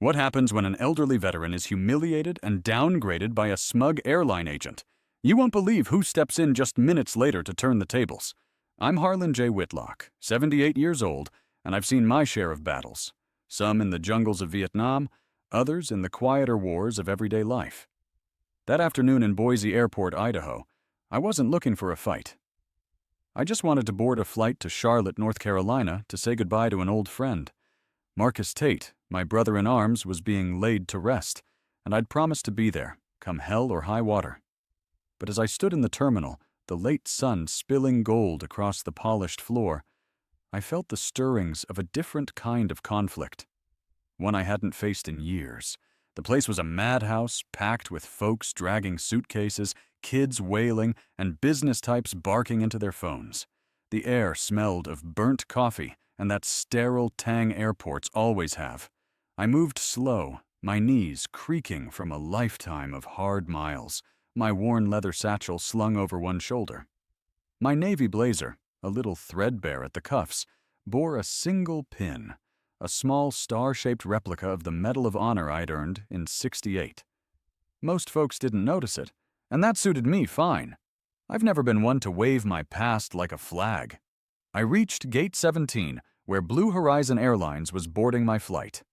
What happens when an elderly veteran is humiliated and downgraded by a smug airline agent? You won't believe who steps in just minutes later to turn the tables. I'm Harlan J. Whitlock, 78 years old, and I've seen my share of battles. Some in the jungles of Vietnam, others in the quieter wars of everyday life. That afternoon in Boise Airport, Idaho, I wasn't looking for a fight. I just wanted to board a flight to Charlotte, North Carolina to say goodbye to an old friend. Marcus Tate, my brother-in-arms, was being laid to rest, and I'd promised to be there, come hell or high water. But as I stood in the terminal, the late sun spilling gold across the polished floor, I felt the stirrings of a different kind of conflict, one I hadn't faced in years. The place was a madhouse, packed with folks dragging suitcases, kids wailing, and business types barking into their phones. The air smelled of burnt coffee and that sterile tang airports always have. I moved slow, my knees creaking from a lifetime of hard miles, my worn leather satchel slung over one shoulder. My navy blazer, a little threadbare at the cuffs, bore a single pin, a small star-shaped replica of the Medal of Honor I'd earned in '68. Most folks didn't notice it, and that suited me fine. I've never been one to wave my past like a flag. I reached Gate 17, where Blue Horizon Airlines was boarding my flight.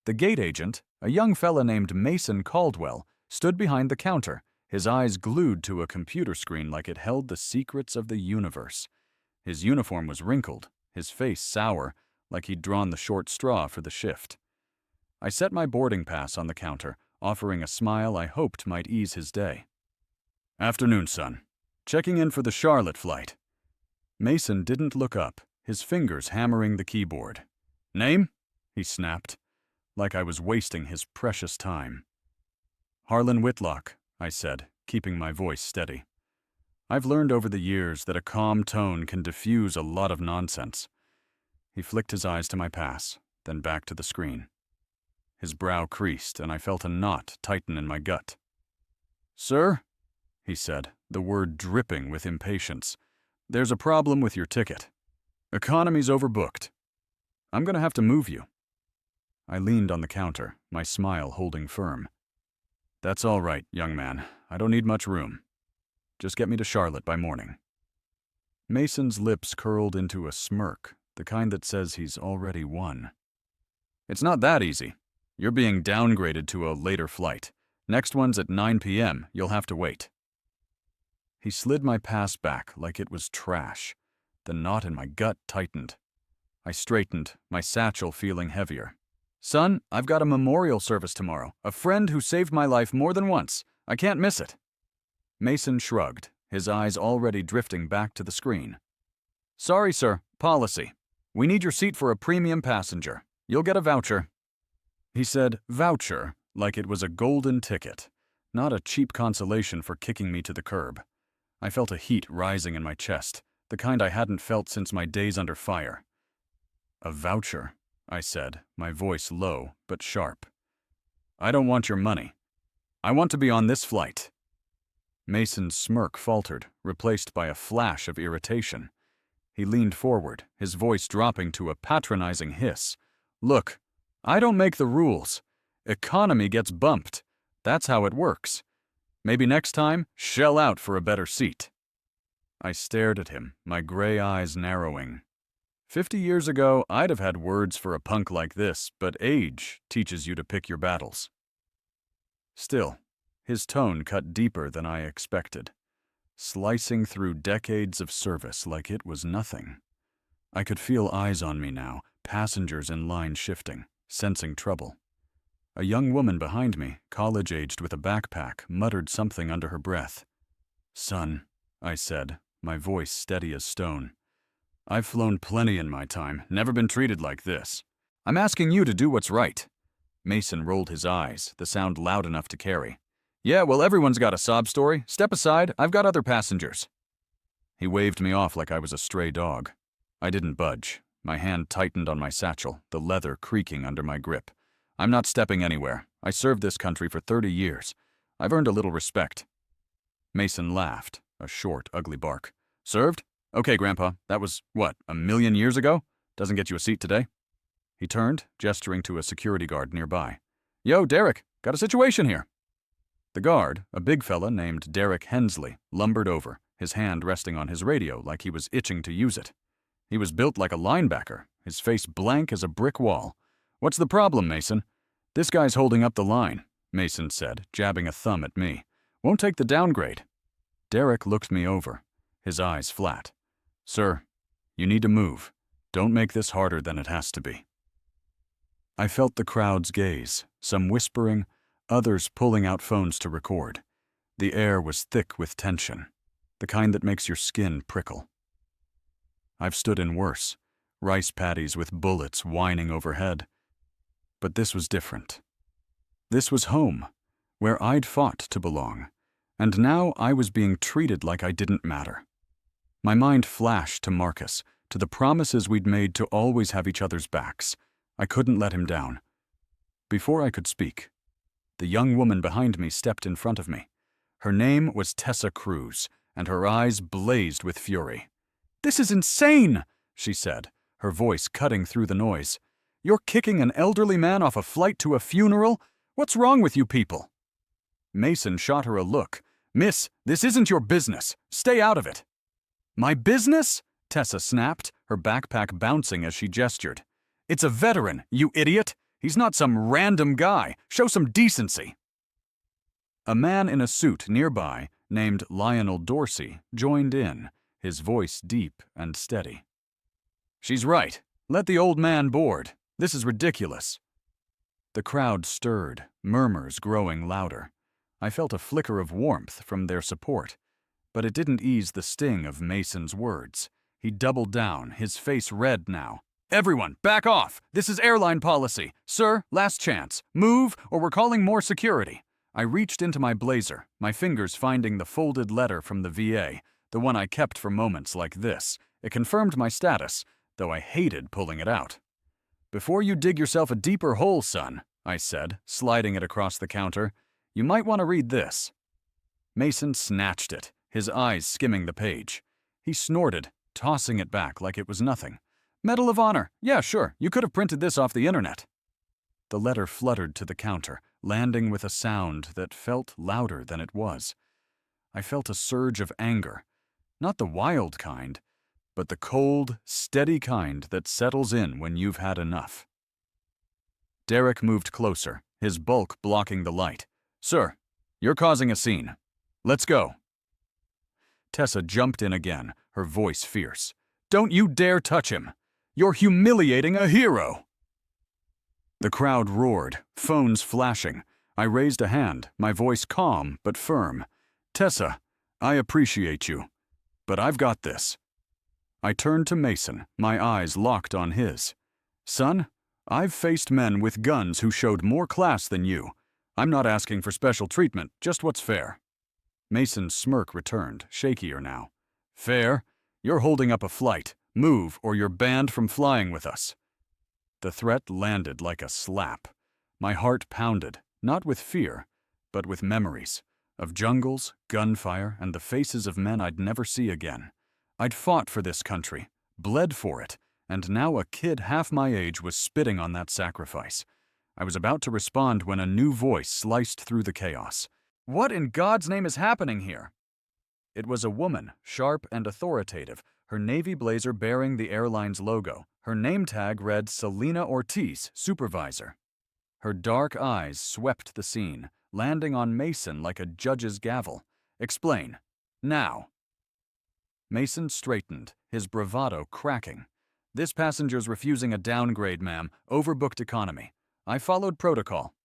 The gate agent, a young fella named Mason Caldwell, stood behind the counter, his eyes glued to a computer screen like it held the secrets of the universe. His uniform was wrinkled, his face sour, like he'd drawn the short straw for the shift. I set my boarding pass on the counter, offering a smile I hoped might ease his day. "Afternoon, son. Checking in for the Charlotte flight." Mason didn't look up, his fingers hammering the keyboard. "Name?" he snapped, like I was wasting his precious time. "Harlan Whitlock," I said, keeping my voice steady. I've learned over the years that a calm tone can diffuse a lot of nonsense. He flicked his eyes to my pass, then back to the screen. His brow creased, and I felt a knot tighten in my gut. "Sir," he said, the word dripping with impatience, "there's a problem with your ticket. Economy's overbooked. I'm going to have to move you." I leaned on the counter, my smile holding firm. "That's all right, young man. I don't need much room. Just get me to Charlotte by morning." Mason's lips curled into a smirk, the kind that says he's already won. "It's not that easy. You're being downgraded to a later flight. Next one's at 9 p.m. You'll have to wait." He slid my pass back like it was trash. The knot in my gut tightened. I straightened, my satchel feeling heavier. "Son, I've got a memorial service tomorrow. A friend who saved my life more than once. I can't miss it." Mason shrugged, his eyes already drifting back to the screen. "Sorry, sir. Policy. We need your seat for a premium passenger. You'll get a voucher." He said voucher like it was a golden ticket, not a cheap consolation for kicking me to the curb. I felt a heat rising in my chest, the kind I hadn't felt since my days under fire. "A voucher," I said, my voice low but sharp. "I don't want your money. I want to be on this flight." Mason's smirk faltered, replaced by a flash of irritation. He leaned forward, his voice dropping to a patronizing hiss. "Look, I don't make the rules. Economy gets bumped. That's how it works. Maybe next time, shell out for a better seat." I stared at him, my gray eyes narrowing. 50 years ago, I'd have had words for a punk like this, but age teaches you to pick your battles. Still, his tone cut deeper than I expected, slicing through decades of service like it was nothing. I could feel eyes on me now, passengers in line shifting, sensing trouble. A young woman behind me, college-aged with a backpack, muttered something under her breath. "Son," I said, my voice steady as stone. "I've flown plenty in my time, never been treated like this. I'm asking you to do what's right." Mason rolled his eyes, the sound loud enough to carry. "Yeah, well, everyone's got a sob story. Step aside, I've got other passengers." He waved me off like I was a stray dog. I didn't budge. My hand tightened on my satchel, the leather creaking under my grip. "I'm not stepping anywhere. I served this country for 30 years. I've earned a little respect." Mason laughed, a short, ugly bark. "Served? Okay, Grandpa, that was, what, a million years ago? Doesn't get you a seat today." He turned, gesturing to a security guard nearby. Yo, Derek, got a situation here. The guard, a big fella named Derek Hensley, lumbered over, his hand resting on his radio like he was itching to use it. He was built like a linebacker, his face blank as a brick wall. What's the problem, Mason? This guy's holding up the line, Mason said, jabbing a thumb at me. Won't take the downgrade. Derek looked me over, his eyes flat. Sir, you need to move. Don't make this harder than it has to be. I felt the crowd's gaze, some whispering, others pulling out phones to record. The air was thick with tension, the kind that makes your skin prickle. I've stood in worse, rice paddies with bullets whining overhead. But this was different. This was home, where I'd fought to belong, and now I was being treated like I didn't matter. My mind flashed to Marcus, to the promises we'd made to always have each other's backs. I couldn't let him down. Before I could speak, the young woman behind me stepped in front of me. Her name was Tessa Cruz, and her eyes blazed with fury. "This is insane," she said, her voice cutting through the noise. "You're kicking an elderly man off a flight to a funeral? What's wrong with you people?" Mason shot her a look. "Miss, this isn't your business. Stay out of it." "My business?" Tessa snapped, her backpack bouncing as she gestured. "It's a veteran, you idiot. He's not some random guy. Show some decency." A man in a suit nearby, named Lionel Dorsey, joined in, his voice deep and steady. "She's right. Let the old man board. This is ridiculous." The crowd stirred, murmurs growing louder. I felt a flicker of warmth from their support, but it didn't ease the sting of Mason's words. He doubled down, his face red now. "Everyone, back off! This is airline policy. Sir, last chance. Move, or we're calling more security." I reached into my blazer, my fingers finding the folded letter from the VA, the one I kept for moments like this. It confirmed my status, though I hated pulling it out. "Before you dig yourself a deeper hole, son," I said, sliding it across the counter, "you might want to read this." Mason snatched it, his eyes skimming the page. He snorted, tossing it back like it was nothing. "Medal of Honor. Yeah, sure. You could have printed this off the internet." The letter fluttered to the counter, landing with a sound that felt louder than it was. I felt a surge of anger. Not the wild kind, but the cold, steady kind that settles in when you've had enough. Derek moved closer, his bulk blocking the light. "Sir, you're causing a scene. Let's go." Tessa jumped in again, her voice fierce. "Don't you dare touch him. You're humiliating a hero." The crowd roared, phones flashing. I raised a hand, my voice calm but firm. "Tessa, I appreciate you, but I've got this." I turned to Mason, my eyes locked on his. "Son, I've faced men with guns who showed more class than you. I'm not asking for special treatment, just what's fair." Mason's smirk returned, shakier now. "Fair? You're holding up a flight. Move, or you're banned from flying with us." The threat landed like a slap. My heart pounded, not with fear, but with memories of jungles, gunfire, and the faces of men I'd never see again. I'd fought for this country, bled for it, and now a kid half my age was spitting on that sacrifice. I was about to respond when a new voice sliced through the chaos. "What in God's name is happening here?" It was a woman, sharp and authoritative, her navy blazer bearing the airline's logo. Her name tag read Selena Ortiz, supervisor. Her dark eyes swept the scene, landing on Mason like a judge's gavel. "Explain. Now." Mason straightened, his bravado cracking. "This passenger's refusing a downgrade, ma'am. Overbooked economy." I followed protocol.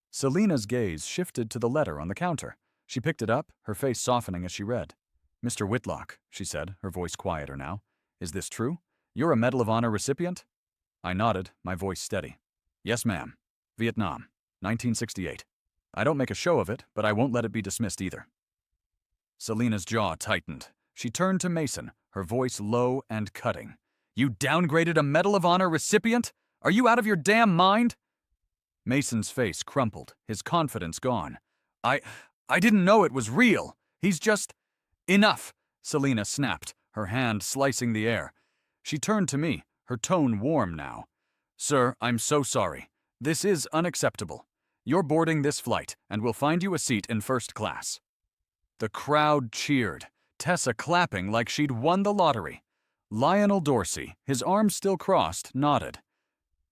Selena's gaze shifted to the letter on the counter. She picked it up, her face softening as she read. "Mr. Whitlock," she said, her voice quieter now. "Is this true? You're a Medal of Honor recipient?" I nodded, my voice steady. "Yes, ma'am. Vietnam, 1968. I don't make a show of it, but I won't let it be dismissed either." Selena's jaw tightened. She turned to Mason, her voice low and cutting. "You downgraded a Medal of Honor recipient? Are you out of your damn mind?" Mason's face crumpled, his confidence gone. I didn't know it was real. He's just—" "Enough," Selena snapped, her hand slicing the air. She turned to me, her tone warm now. "Sir, I'm so sorry. This is unacceptable. You're boarding this flight, and we'll find you a seat in first class." The crowd cheered, Tessa clapping like she'd won the lottery. Lionel Dorsey, his arms still crossed, nodded.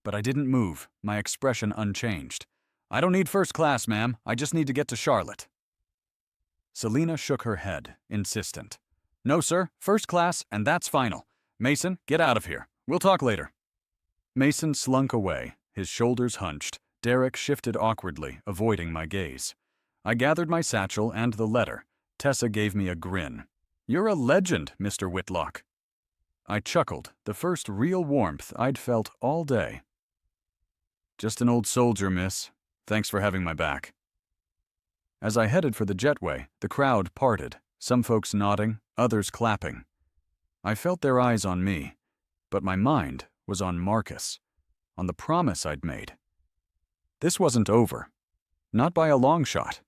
But I didn't move, my expression unchanged. "I don't need first class, ma'am. I just need to get to Charlotte." Selina shook her head, insistent. "No, sir. First class, and that's final. Mason, get out of here. We'll talk later." Mason slunk away, his shoulders hunched. Derek shifted awkwardly, avoiding my gaze. I gathered my satchel and the letter. Tessa gave me a grin. "You're a legend, Mr. Whitlock." I chuckled, the first real warmth I'd felt all day. "Just an old soldier, miss. Thanks for having my back." As I headed for the jetway, the crowd parted, some folks nodding, others clapping. I felt their eyes on me, but my mind was on Marcus, on the promise I'd made. This wasn't over. Not by a long shot.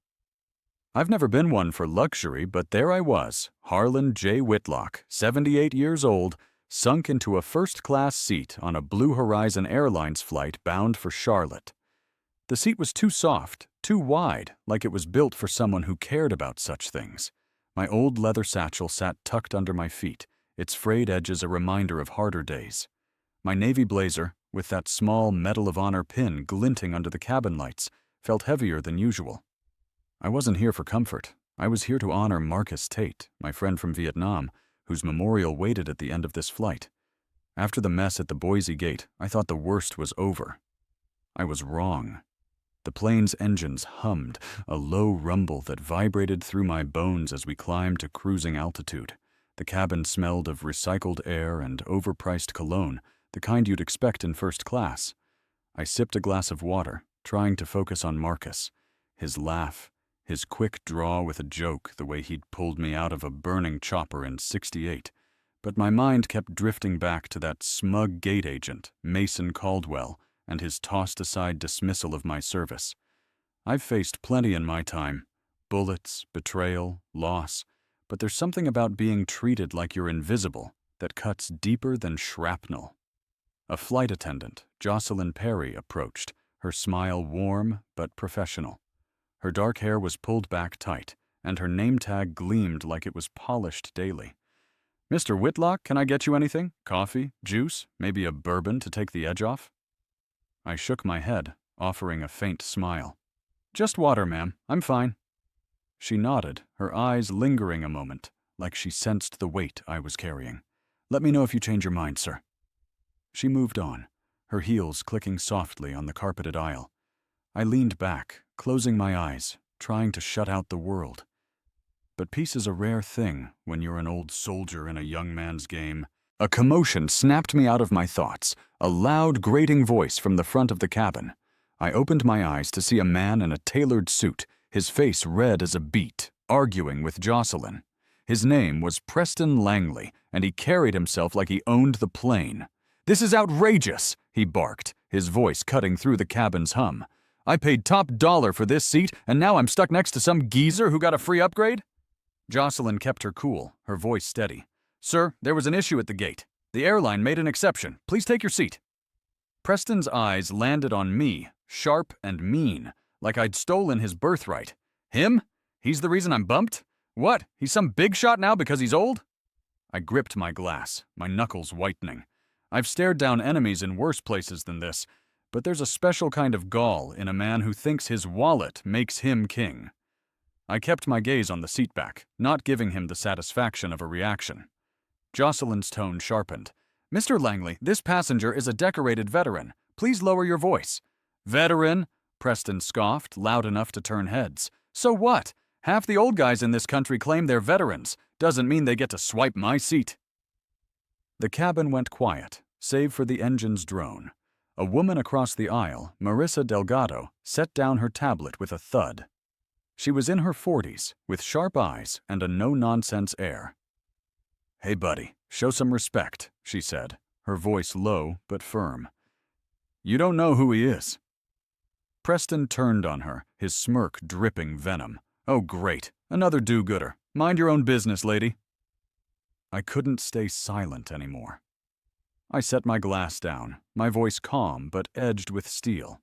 I've never been one for luxury, but there I was, Harlan J. Whitlock, 78 years old, sunk into a first-class seat on a Blue Horizon Airlines flight bound for Charlotte. The seat was too soft, too wide, like it was built for someone who cared about such things. My old leather satchel sat tucked under my feet, its frayed edges a reminder of harder days. My navy blazer, with that small Medal of Honor pin glinting under the cabin lights, felt heavier than usual. I wasn't here for comfort. I was here to honor Marcus Tate, my friend from Vietnam, whose memorial waited at the end of this flight. After the mess at the Boise gate, I thought the worst was over. I was wrong. The plane's engines hummed, a low rumble that vibrated through my bones as we climbed to cruising altitude. The cabin smelled of recycled air and overpriced cologne, the kind you'd expect in first class. I sipped a glass of water, trying to focus on Marcus. His laugh, his quick draw with a joke, the way he'd pulled me out of a burning chopper in '68. But my mind kept drifting back to that smug gate agent, Mason Caldwell, and his tossed-aside dismissal of my service. I've faced plenty in my time. Bullets, betrayal, loss. But there's something about being treated like you're invisible that cuts deeper than shrapnel. A flight attendant, Jocelyn Perry, approached, her smile warm but professional. Her dark hair was pulled back tight, and her name tag gleamed like it was polished daily. "Mr. Whitlock, can I get you anything? Coffee, juice, maybe a bourbon to take the edge off?" I shook my head, offering a faint smile. "Just water, ma'am. I'm fine." She nodded, her eyes lingering a moment, like she sensed the weight I was carrying. "Let me know if you change your mind, sir." She moved on, her heels clicking softly on the carpeted aisle. I leaned back, closing my eyes, trying to shut out the world. But peace is a rare thing when you're an old soldier in a young man's game. A commotion snapped me out of my thoughts, a loud, grating voice from the front of the cabin. I opened my eyes to see a man in a tailored suit, his face red as a beet, arguing with Jocelyn. His name was Preston Langley, and he carried himself like he owned the plane. "This is outrageous," he barked, his voice cutting through the cabin's hum. "I paid top dollar for this seat, and now I'm stuck next to some geezer who got a free upgrade?" Jocelyn kept her cool, her voice steady. "Sir, there was an issue at the gate. The airline made an exception. Please take your seat." Preston's eyes landed on me, sharp and mean, like I'd stolen his birthright. "Him? He's the reason I'm bumped? What, he's some big shot now because he's old?" I gripped my glass, my knuckles whitening. I've stared down enemies in worse places than this, but there's a special kind of gall in a man who thinks his wallet makes him king. I kept my gaze on the seatback, not giving him the satisfaction of a reaction. Jocelyn's tone sharpened. "Mr. Langley, this passenger is a decorated veteran. Please lower your voice." "Veteran?" Preston scoffed, loud enough to turn heads. "So what? Half the old guys in this country claim they're veterans. Doesn't mean they get to swipe my seat." The cabin went quiet, save for the engine's drone. A woman across the aisle, Marissa Delgado, set down her tablet with a thud. She was in her 40s, with sharp eyes and a no-nonsense air. "Hey, buddy, show some respect," she said, her voice low but firm. "You don't know who he is." Preston turned on her, his smirk dripping venom. "Oh, great. Another do-gooder. Mind your own business, lady." I couldn't stay silent anymore. I set my glass down, my voice calm but edged with steel.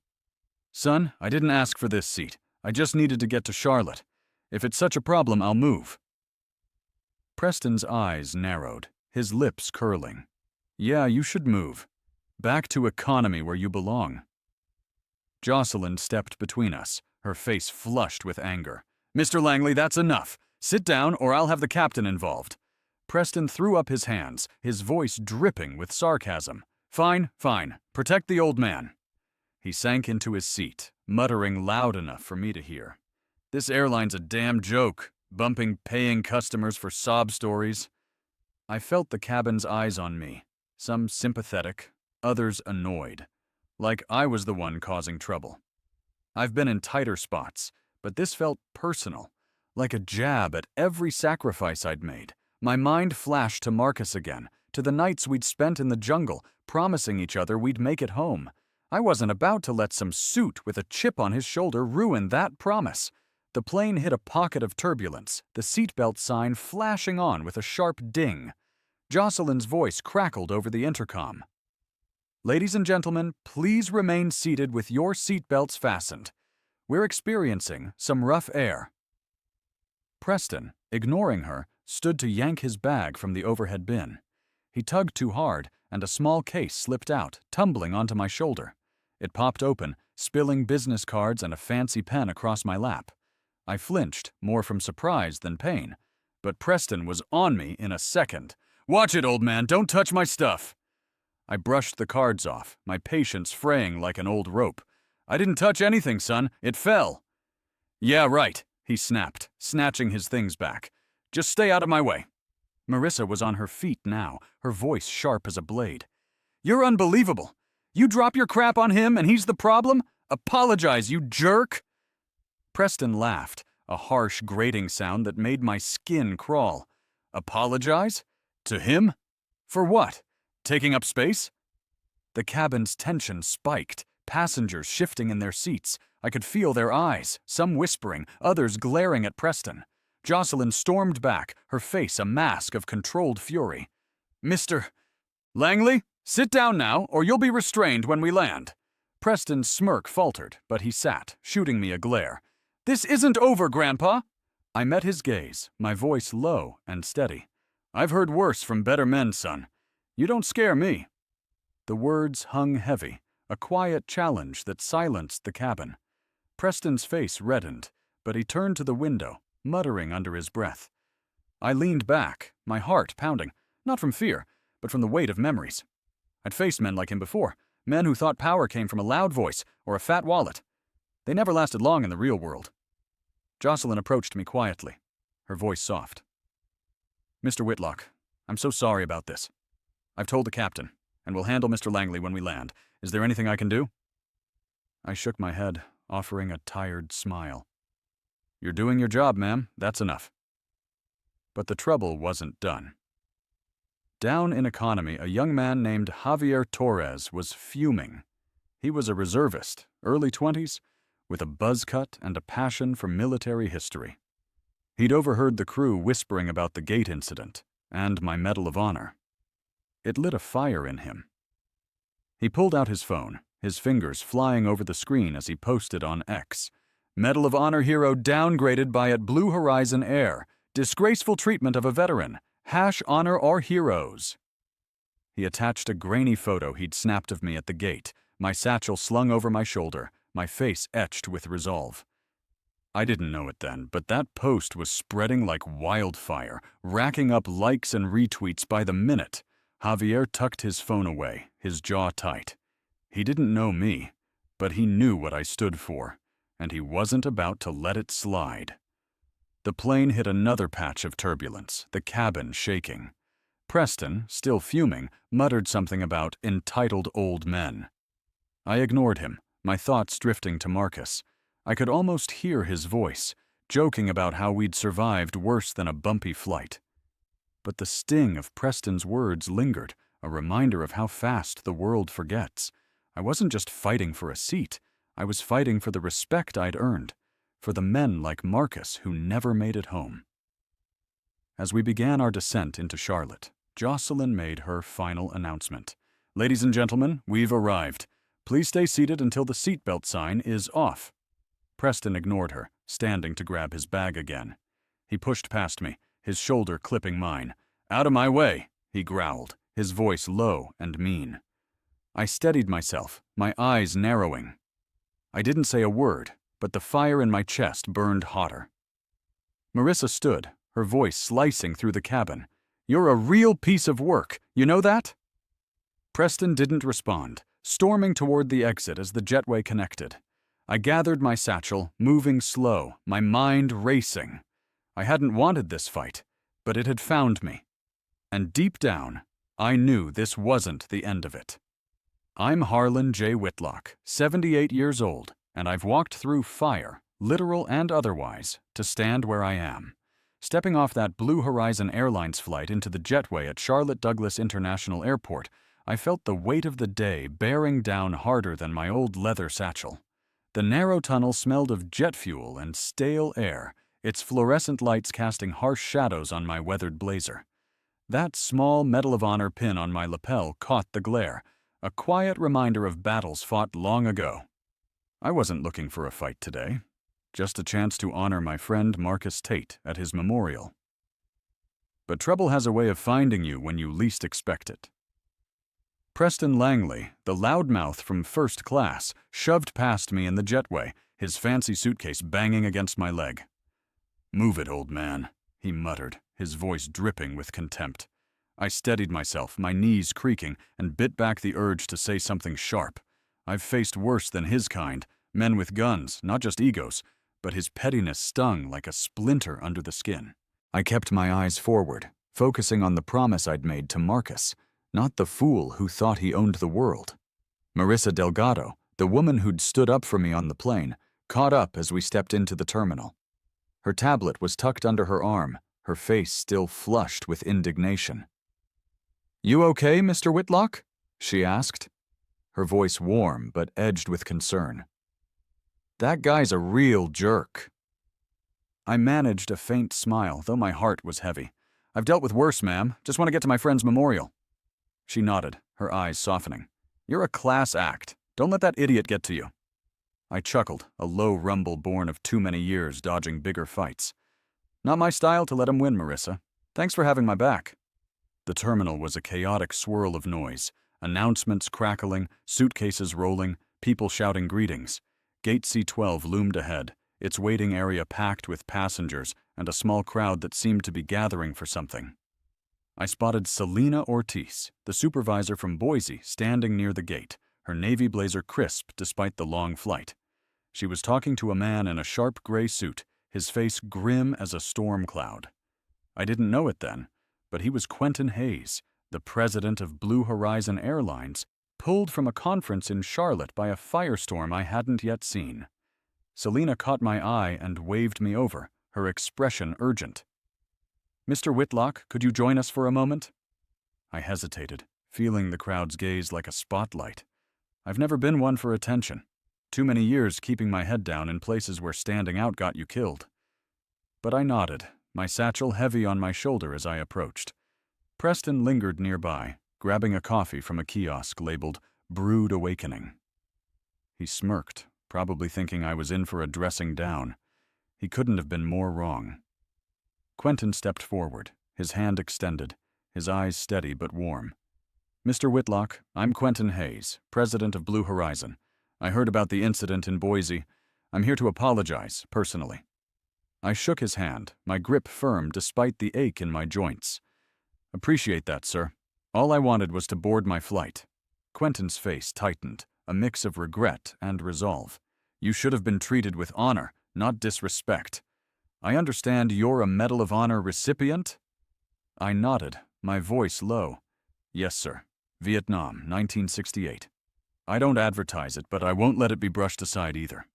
Son, I didn't ask for this seat. I just needed to get to Charlotte. If it's such a problem, I'll move. Preston's eyes narrowed, his lips curling. Yeah, you should move. Back to economy where you belong. Jocelyn stepped between us, her face flushed with anger. Mr. Langley, that's enough. Sit down or I'll have the captain involved. Preston threw up his hands, his voice dripping with sarcasm. Fine, fine. Protect the old man. He sank into his seat, muttering loud enough for me to hear. This airline's a damn joke, bumping paying customers for sob stories. I felt the cabin's eyes on me, some sympathetic, others annoyed, like I was the one causing trouble. I've been in tighter spots, but this felt personal, like a jab at every sacrifice I'd made. My mind flashed to Marcus again, to the nights we'd spent in the jungle, promising each other we'd make it home. I wasn't about to let some suit with a chip on his shoulder ruin that promise. The plane hit a pocket of turbulence, the seatbelt sign flashing on with a sharp ding. Jocelyn's voice crackled over the intercom. Ladies and gentlemen, please remain seated with your seatbelts fastened. We're experiencing some rough air. Preston, ignoring her, stood to yank his bag from the overhead bin. He tugged too hard, and a small case slipped out, tumbling onto my shoulder. It popped open, spilling business cards and a fancy pen across my lap. I flinched, more from surprise than pain. But Preston was on me in a second. Watch it, old man, don't touch my stuff. I brushed the cards off, my patience fraying like an old rope. I didn't touch anything, son. It fell. Yeah, right, he snapped, snatching his things back. Just stay out of my way. Marissa was on her feet now, her voice sharp as a blade. You're unbelievable. You drop your crap on him and he's the problem? Apologize, you jerk! Preston laughed, a harsh, grating sound that made my skin crawl. Apologize? To him? For what? Taking up space? The cabin's tension spiked, passengers shifting in their seats. I could feel their eyes, some whispering, others glaring at Preston. Jocelyn stormed back, her face a mask of controlled fury. Mr. Langley, sit down now, or you'll be restrained when we land. Preston's smirk faltered, but he sat, shooting me a glare. This isn't over, Grandpa. I met his gaze, my voice low and steady. I've heard worse from better men, son. You don't scare me. The words hung heavy, a quiet challenge that silenced the cabin. Preston's face reddened, but he turned to the window, muttering under his breath. I leaned back, my heart pounding, not from fear, but from the weight of memories. I'd faced men like him before, men who thought power came from a loud voice or a fat wallet. They never lasted long in the real world. Jocelyn approached me quietly, her voice soft. Mr. Whitlock, I'm so sorry about this. I've told the captain, and we'll handle Mr. Langley when we land. Is there anything I can do? I shook my head, offering a tired smile. You're doing your job, ma'am. That's enough. But the trouble wasn't done. Down in economy, a young man named Javier Torres was fuming. He was a reservist, early 20s, with a buzz cut and a passion for military history. He'd overheard the crew whispering about the gate incident and my Medal of Honor. It lit a fire in him. He pulled out his phone, his fingers flying over the screen as he posted on X. Medal of Honor hero downgraded by at Blue Horizon Air. Disgraceful treatment of a veteran. #honor our heroes. He attached a grainy photo he'd snapped of me at the gate, my satchel slung over my shoulder, my face etched with resolve. I didn't know it then, but that post was spreading like wildfire, racking up likes and retweets by the minute. Javier tucked his phone away, his jaw tight. He didn't know me, but he knew what I stood for, and he wasn't about to let it slide. The plane hit another patch of turbulence, the cabin shaking. Preston, still fuming, muttered something about entitled old men. I ignored him, my thoughts drifting to Marcus. I could almost hear his voice, joking about how we'd survived worse than a bumpy flight. But the sting of Preston's words lingered, a reminder of how fast the world forgets. I wasn't just fighting for a seat, I was fighting for the respect I'd earned, for the men like Marcus who never made it home. As we began our descent into Charlotte, Jocelyn made her final announcement. Ladies and gentlemen, we've arrived. Please stay seated until the seatbelt sign is off. Preston ignored her, standing to grab his bag again. He pushed past me, his shoulder clipping mine. Out of my way, he growled, his voice low and mean. I steadied myself, my eyes narrowing. I didn't say a word, but the fire in my chest burned hotter. Marissa stood, her voice slicing through the cabin. You're a real piece of work, you know that? Preston didn't respond, storming toward the exit as the jetway connected. I gathered my satchel, moving slow, my mind racing. I hadn't wanted this fight, but it had found me. And deep down, I knew this wasn't the end of it. I'm Harlan J. Whitlock, 78 years old, and I've walked through fire, literal and otherwise, to stand where I am. Stepping off that Blue Horizon Airlines flight into the jetway at Charlotte Douglas International Airport, I felt the weight of the day bearing down harder than my old leather satchel. The narrow tunnel smelled of jet fuel and stale air, its fluorescent lights casting harsh shadows on my weathered blazer. That small Medal of Honor pin on my lapel caught the glare, a quiet reminder of battles fought long ago. I wasn't looking for a fight today, just a chance to honor my friend Marcus Tate at his memorial. But trouble has a way of finding you when you least expect it. Preston Langley, the loudmouth from first class, shoved past me in the jetway, his fancy suitcase banging against my leg. Move it, old man, he muttered, his voice dripping with contempt. I steadied myself, my knees creaking, and bit back the urge to say something sharp. I've faced worse than his kind, men with guns, not just egos, but his pettiness stung like a splinter under the skin. I kept my eyes forward, focusing on the promise I'd made to Marcus, not the fool who thought he owned the world. Marissa Delgado, the woman who'd stood up for me on the plane, caught up as we stepped into the terminal. Her tablet was tucked under her arm, her face still flushed with indignation. You okay, Mr. Whitlock? She asked, her voice warm but edged with concern. That guy's a real jerk. I managed a faint smile, though my heart was heavy. I've dealt with worse, ma'am. Just want to get to my friend's memorial. She nodded, her eyes softening. You're a class act. Don't let that idiot get to you. I chuckled, a low rumble born of too many years dodging bigger fights. Not my style to let him win, Marissa. Thanks for having my back. The terminal was a chaotic swirl of noise, announcements crackling, suitcases rolling, people shouting greetings. Gate C-12 loomed ahead, its waiting area packed with passengers and a small crowd that seemed to be gathering for something. I spotted Selena Ortiz, the supervisor from Boise, standing near the gate, her navy blazer crisp despite the long flight. She was talking to a man in a sharp gray suit, his face grim as a storm cloud. I didn't know it then, but he was Quentin Hayes, the president of Blue Horizon Airlines, pulled from a conference in Charlotte by a firestorm I hadn't yet seen. Selena caught my eye and waved me over, her expression urgent. Mr. Whitlock, could you join us for a moment? I hesitated, feeling the crowd's gaze like a spotlight. I've never been one for attention. Too many years keeping my head down in places where standing out got you killed. But I nodded, my satchel heavy on my shoulder as I approached. Preston lingered nearby, grabbing a coffee from a kiosk labeled Brewed Awakening. He smirked, probably thinking I was in for a dressing down. He couldn't have been more wrong. Quentin stepped forward, his hand extended, his eyes steady but warm. Mr. Whitlock, I'm Quentin Hayes, president of Blue Horizon. I heard about the incident in Boise. I'm here to apologize, personally. I shook his hand, my grip firm despite the ache in my joints. Appreciate that, sir. All I wanted was to board my flight. Quentin's face tightened, a mix of regret and resolve. You should have been treated with honor, not disrespect. I understand you're a Medal of Honor recipient? I nodded, my voice low. Yes, sir. Vietnam, 1968. I don't advertise it, but I won't let it be brushed aside either.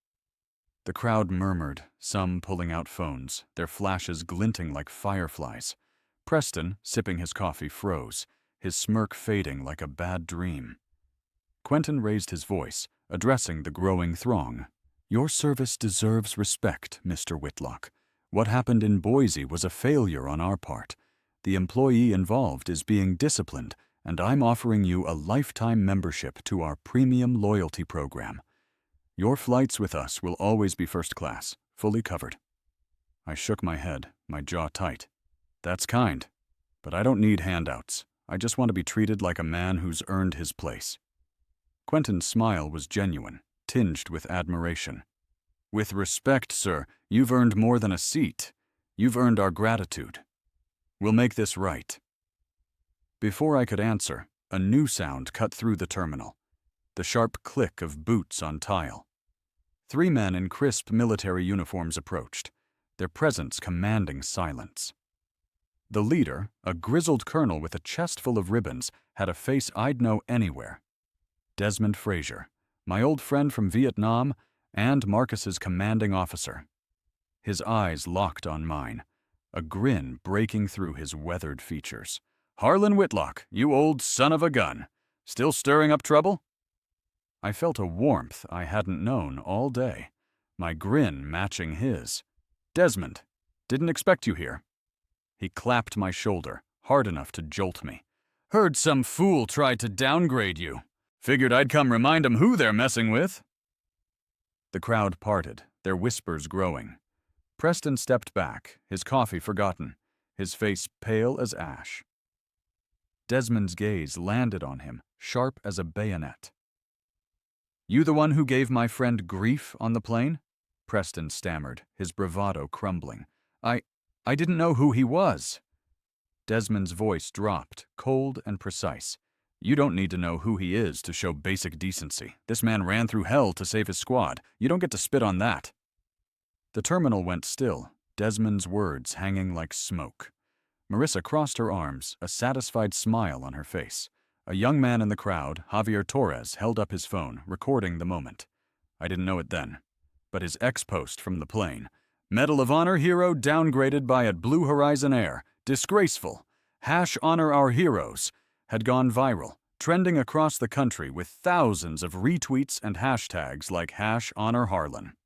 The crowd murmured, some pulling out phones, their flashes glinting like fireflies. Preston, sipping his coffee, froze, his smirk fading like a bad dream. Quentin raised his voice, addressing the growing throng. Your service deserves respect, Mr. Whitlock. What happened in Boise was a failure on our part. The employee involved is being disciplined, and I'm offering you a lifetime membership to our premium loyalty program. Your flights with us will always be first class, fully covered." I shook my head, my jaw tight. "That's kind, but I don't need handouts. I just want to be treated like a man who's earned his place." Quentin's smile was genuine, tinged with admiration. "With respect, sir, you've earned more than a seat. You've earned our gratitude. We'll make this right." Before I could answer, a new sound cut through the terminal. The sharp click of boots on tile. 3 men in crisp military uniforms approached, their presence commanding silence. The leader, a grizzled colonel with a chest full of ribbons, had a face I'd know anywhere. Desmond Frazier, my old friend from Vietnam and Marcus's commanding officer. His eyes locked on mine, a grin breaking through his weathered features. "Harlan Whitlock, you old son of a gun. Still stirring up trouble?" I felt a warmth I hadn't known all day, my grin matching his. "Desmond, didn't expect you here." He clapped my shoulder, hard enough to jolt me. "Heard some fool tried to downgrade you. Figured I'd come remind 'em who they're messing with." The crowd parted, their whispers growing. Preston stepped back, his coffee forgotten, his face pale as ash. Desmond's gaze landed on him, sharp as a bayonet. "You the one who gave my friend grief on the plane?" Preston stammered, his bravado crumbling. I didn't know who he was." Desmond's voice dropped, cold and precise. "You don't need to know who he is to show basic decency. This man ran through hell to save his squad. You don't get to spit on that." The terminal went still, Desmond's words hanging like smoke. Marissa crossed her arms, a satisfied smile on her face. A young man in the crowd, Javier Torres, held up his phone, recording the moment. I didn't know it then, but his ex-post from the plane. "Medal of Honor hero downgraded by at Blue Horizon Air. Disgraceful. #honor our heroes," had gone viral, trending across the country with thousands of retweets and hashtags like #honor Harlan.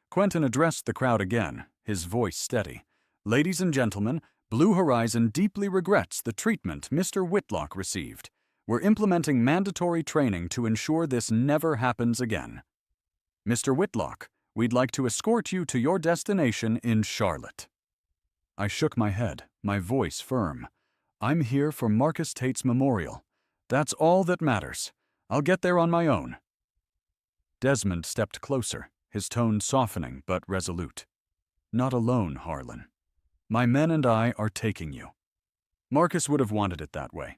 Quentin addressed the crowd again, his voice steady. "Ladies and gentlemen, Blue Horizon deeply regrets the treatment Mr. Whitlock received. We're implementing mandatory training to ensure this never happens again. Mr. Whitlock, we'd like to escort you to your destination in Charlotte." I shook my head, my voice firm. "I'm here for Marcus Tate's memorial. That's all that matters. I'll get there on my own." Desmond stepped closer, his tone softening but resolute. "Not alone, Harlan. My men and I are taking you." Marcus would have wanted it that way.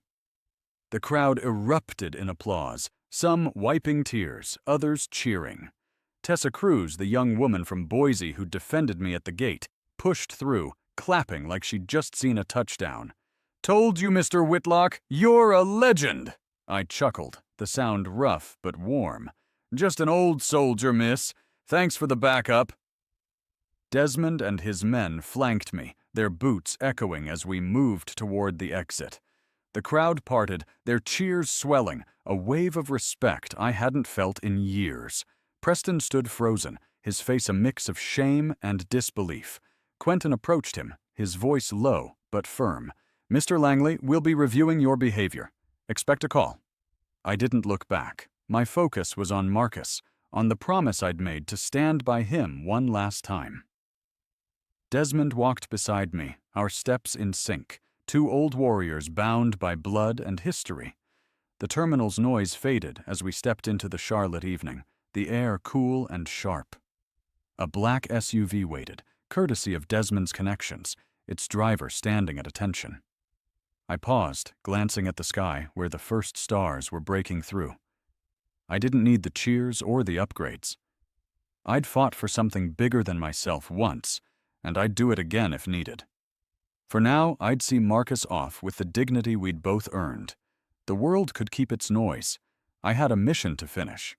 The crowd erupted in applause, some wiping tears, others cheering. Tessa Cruz, the young woman from Boise who defended me at the gate, pushed through, clapping like she'd just seen a touchdown. "Told you, Mr. Whitlock, you're a legend!" I chuckled, the sound rough but warm. "Just an old soldier, miss. Thanks for the backup." Desmond and his men flanked me, their boots echoing as we moved toward the exit. The crowd parted, their cheers swelling, a wave of respect I hadn't felt in years. Preston stood frozen, his face a mix of shame and disbelief. Quentin approached him, his voice low but firm. "Mr. Langley, we'll be reviewing your behavior. Expect a call." I didn't look back. My focus was on Marcus, on the promise I'd made to stand by him one last time. Desmond walked beside me, our steps in sync, 2 old warriors bound by blood and history. The terminal's noise faded as we stepped into the Charlotte evening, the air cool and sharp. A black SUV waited, courtesy of Desmond's connections, its driver standing at attention. I paused, glancing at the sky where the first stars were breaking through. I didn't need the cheers or the upgrades. I'd fought for something bigger than myself once, and I'd do it again if needed. For now, I'd see Marcus off with the dignity we'd both earned. The world could keep its noise. I had a mission to finish.